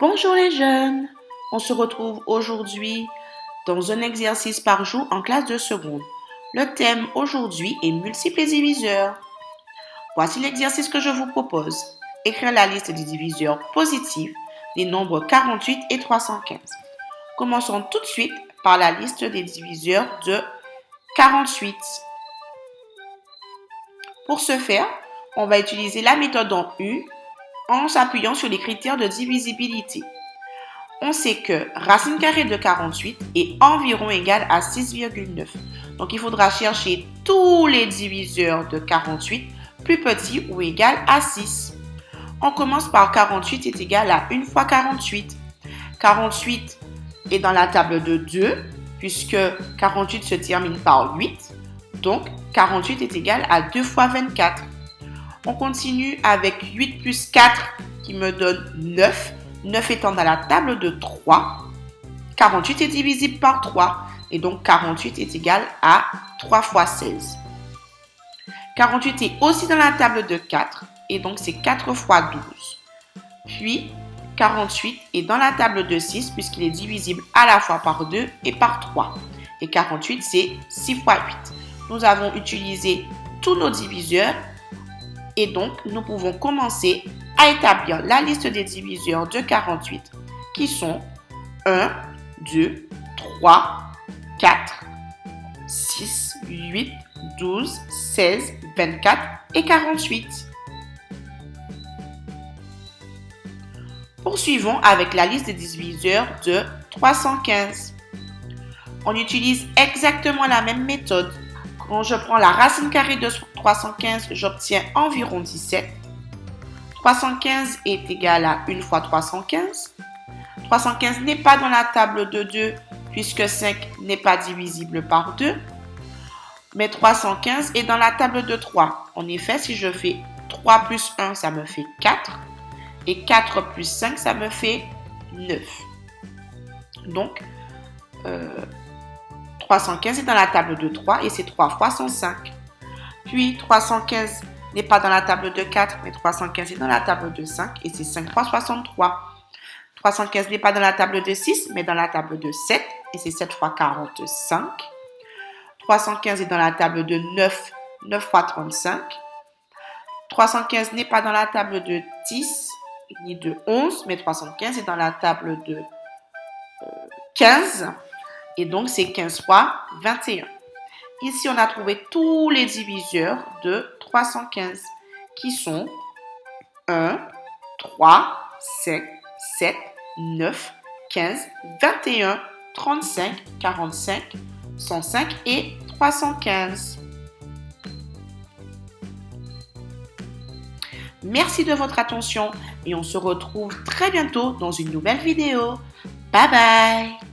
Bonjour les jeunes, on se retrouve aujourd'hui dans un exercice par jour en classe de seconde. Le thème aujourd'hui est multiples diviseurs. Voici l'exercice que je vous propose. Écrire la liste des diviseurs positifs des nombres 48 et 315. Commençons tout de suite par la liste des diviseurs de 48. Pour ce faire, on va utiliser la méthode en U en s'appuyant sur les critères de divisibilité. On sait que racine carrée de 48 est environ égale à 6,9. Donc, il faudra chercher tous les diviseurs de 48 plus petits ou égal à 6. On commence par 48 est égal à 1 fois 48. 48 est dans la table de 2 puisque 48 se termine par 8. Donc, 48 est égal à 2 fois 24. On continue avec 8 plus 4 qui me donne 9. 9 étant dans la table de 3. 48 est divisible par 3. Et donc, 48 est égal à 3 fois 16. 48 est aussi dans la table de 4. Et donc, c'est 4 fois 12. Puis, 48 est dans la table de 6 puisqu'il est divisible à la fois par 2 et par 3. Et 48, c'est 6 fois 8. Nous avons utilisé tous nos diviseurs. Et donc, nous pouvons commencer à établir la liste des diviseurs de 48 qui sont 1, 2, 3, 4, 6, 8, 12, 16, 24 et 48. Poursuivons avec la liste des diviseurs de 315. On utilise exactement la même méthode. Quand je prends la racine carrée de 315, j'obtiens environ 17. 315 est égal à 1 fois 315. 315 n'est pas dans la table de 2 puisque 5 n'est pas divisible par 2. Mais 315 est dans la table de 3. En effet, si je fais 3 plus 1, ça me fait 4. Et 4 plus 5, ça me fait 9. Donc, 315 est dans la table de 3 et c'est 3 fois 105. Puis 315 n'est pas dans la table de 4, mais 315 est dans la table de 5 et c'est 5 fois 63. 315 n'est pas dans la table de 6, mais dans la table de 7 et c'est 7 fois 45. 315 est dans la table de 9, 9 fois 35. 315 n'est pas dans la table de 10 ni de 11, mais 315 est dans la table de 15. Et donc, c'est 15 fois 21. Ici, on a trouvé tous les diviseurs de 315 qui sont 1, 3, 5, 7, 9, 15, 21, 35, 45, 105 et 315. Merci de votre attention et on se retrouve très bientôt dans une nouvelle vidéo. Bye bye!